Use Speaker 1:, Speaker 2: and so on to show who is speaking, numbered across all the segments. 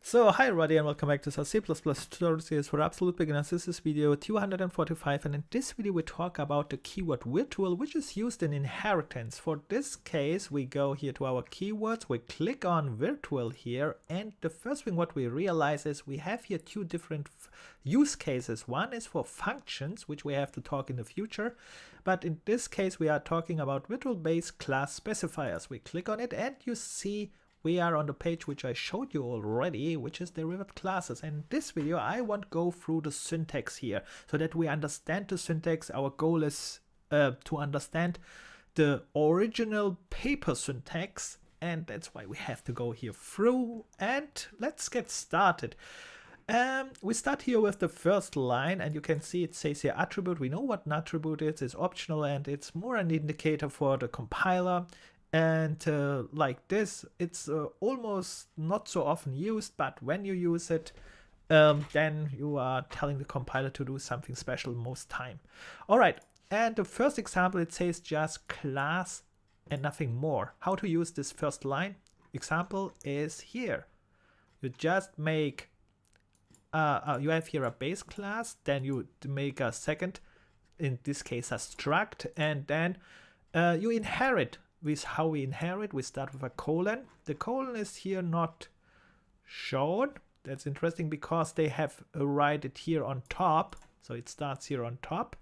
Speaker 1: So hi everybody and welcome back to our C++ tutorial series for absolute beginners. This is video 245 and in this video we talk about the keyword virtual, which is used in inheritance. For this case we go here to our keywords, we click on virtual here, and the first thing what we realize is we have here two different use cases. One is for functions, which we have to talk in the future, but in this case we are talking about virtual base class specifiers. We click on it and you see we are on the page which I showed you already, which is derived classes. And in this video, I want to go through the syntax here so that we understand the syntax. Our goal is to understand the original paper syntax, and that's why we have to go here through. And let's get started. We start here with the first line, and you can see it says here attribute. We know what an attribute is. It's optional, and it's more an indicator for the compiler. And like this, it's almost not so often used, but when you use it, then you are telling the compiler to do something special most time. All right, and the first example, it says just class and nothing more. How to use this first line example is here. You just make, you have here a base class, then you make a second, in this case a struct, and then you inherit. With how we inherit, we start with a colon. The colon is here not shown. That's interesting because they have write it here on top. So it starts here on top.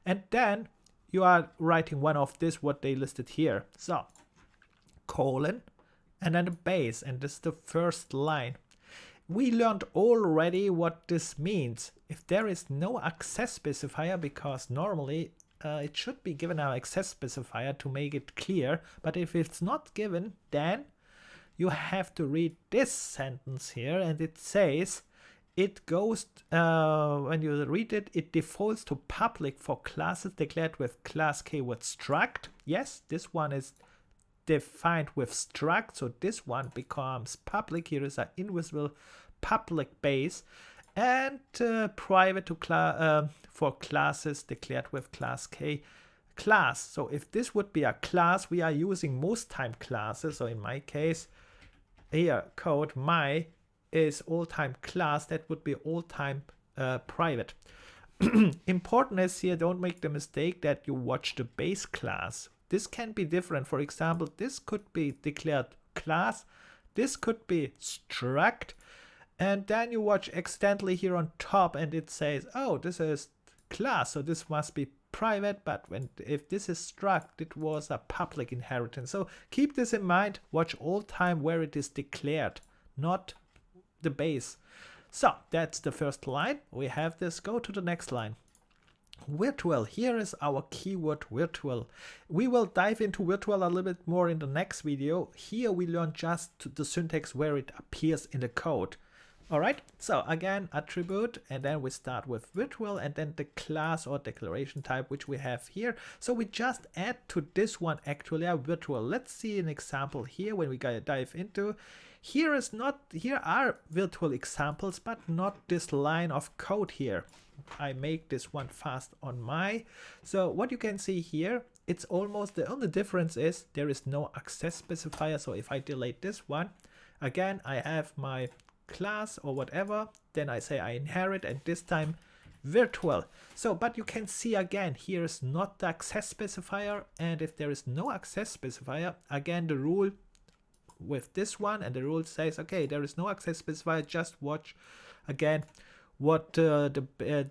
Speaker 1: And then you are writing one of this, what they listed here. So colon and then the base. And this is the first line. We learned already what this means. If there is no access specifier, because normally it should be given an access specifier to make it clear, but if it's not given, then you have to read this sentence here, and it says it goes, when you read it, it defaults to public for classes declared with class keyword struct. Yes, this one is defined with struct, so this one becomes public. Here is an invisible public base. And private to for classes declared with class K class. So if this would be a class, we are using most time classes. So in my case, here code my is all time class. That would be all time private. Important is here, don't make the mistake that you watch the base class. This can be different. For example, this could be declared class. This could be struct. And then you watch accidentally here on top and it says, oh, this is class, so this must be private, but if this is struct, it was a public inheritance. So keep this in mind, watch all time where it is declared, not the base. So that's the first line. We have this, go to the next line. Virtual, here is our keyword virtual. We will dive into virtual a little bit more in the next video. Here we learn just the syntax where it appears in the code. All right, so again, attribute, and then we start with virtual, and then the class or declaration type, which we have here. So we just add to this one actually a virtual. Let's see an example here when we dive into. Here are virtual examples, but not this line of code here. I make this one fast on my. So what you can see here, it's almost the only difference is there is no access specifier. So if I delete this one, again, I have my class or whatever, then I say I inherit, and this time virtual. So but you can see again, here is not the access specifier, and if there is no access specifier, again the rule with this one, and the rule says, okay, there is no access specifier, just watch again what the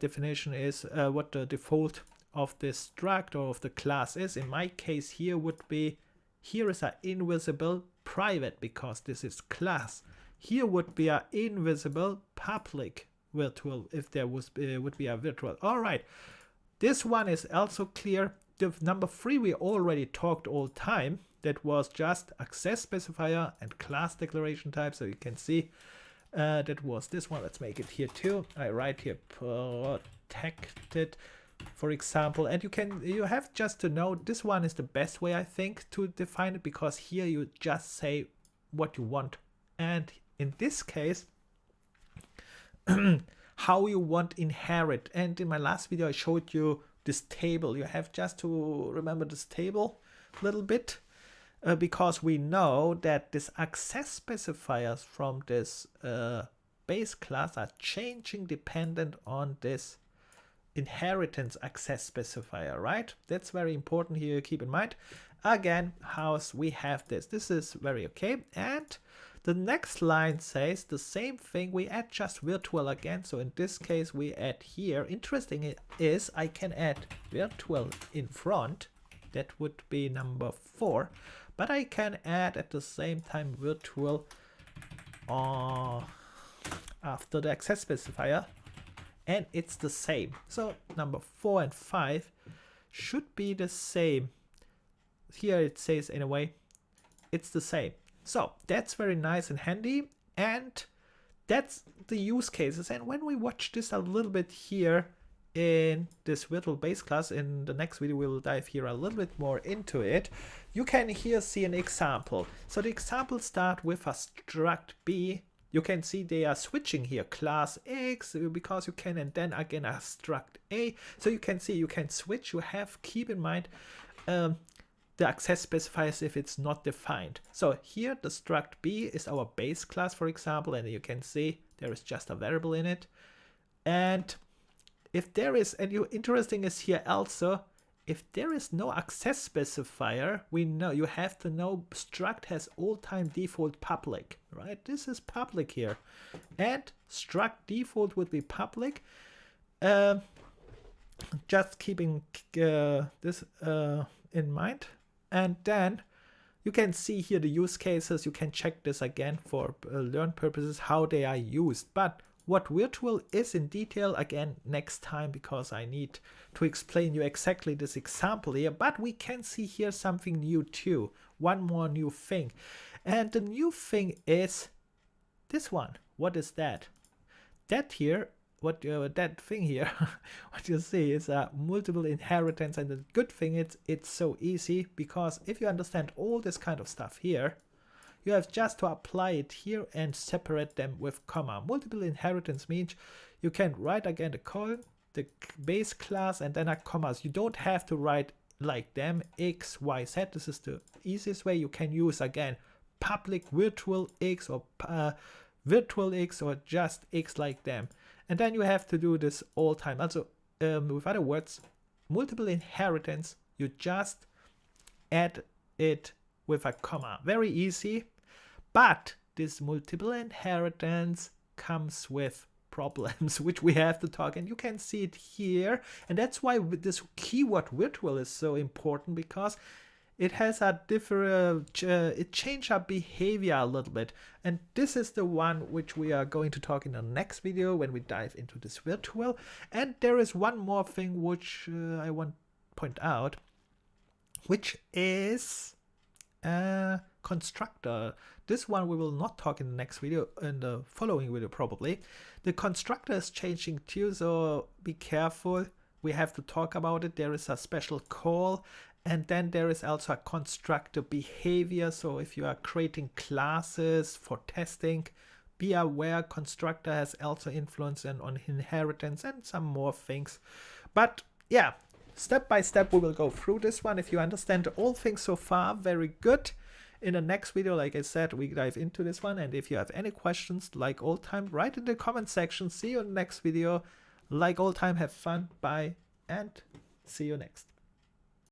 Speaker 1: definition is, what the default of this struct or of the class is. In my case here would be, here is an invisible private because this is class. Here would be an invisible public virtual if there was would be a virtual. All right, this one is also clear. The number 3 we already talked all time. That was just access specifier and class declaration type. So you can see that was this one. Let's make it here too. I write here protected, for example, and you have just to know this one is the best way I think to define it, because here you just say what you want, and in this case how you want inherit. And in my last video I showed you this table. You have just to remember this table a little bit. because we know that this access specifiers from this base class are changing dependent on this inheritance access specifier, right? That's very important here, keep in mind. Again, how's we have this. This is very okay. And the next line says the same thing. We add just virtual again. So in this case, we add here. Interesting is I can add virtual in front. That would be number 4. But I can add at the same time virtual after the access specifier. And it's the same. So number 4 and 5 should be the same. Here it says anyway, it's the same. So that's very nice and handy. And that's the use cases. And when we watch this a little bit here in this virtual base class, in the next video, we'll dive here a little bit more into it. You can here see an example. So the example start with a struct B. You can see they are switching here class X because you can, and then again a struct A. So you can see you can switch. You have keep in mind the access specifiers if it's not defined. So here the struct B is our base class, for example, and you can see there is just a variable in it. And if there is, and interesting is here also, if there is no access specifier, we know you have to know struct has all time default public, right? This is public here, and struct default would be public. Just keeping this in mind. And then you can see here the use cases. You can check this again for learn purposes, how they are used. But what virtual is in detail, again, next time, because I need to explain you exactly this example here. But we can see here something new too. One more new thing. And the new thing is this one. What is that? That here, that thing here, what you see is a multiple inheritance. And the good thing is it's so easy, because if you understand all this kind of stuff here, you have just to apply it here and separate them with comma. Multiple inheritance means you can write again the colon, the base class, and then a commas. You don't have to write like them X, Y, Z. This is the easiest way. You can use again public virtual X or virtual X or just X like them. And then you have to do this all time. Also, with other words, multiple inheritance, you just add it with a comma. Very easy. But this multiple inheritance comes with problems, which we have to talk. And you can see it here. And that's why this keyword virtual is so important, because it has a different, it changed our behavior a little bit. And this is the one which we are going to talk in the next video when we dive into this virtual. And there is one more thing which I want to point out, which is constructor. This one we will not talk in the next video, in the following video probably. The constructor is changing too, so be careful. We have to talk about it. There is a special call. And then there is also a constructor behavior. So if you are creating classes for testing, be aware constructor has also influence on inheritance and some more things. But yeah, step by step we will go through this one. If you understand all things so far, very good. In the next video, like I said, we dive into this one. And if you have any questions, like all time, write in the comment section. See you in the next video. Like all time, have fun. Bye. And see you next.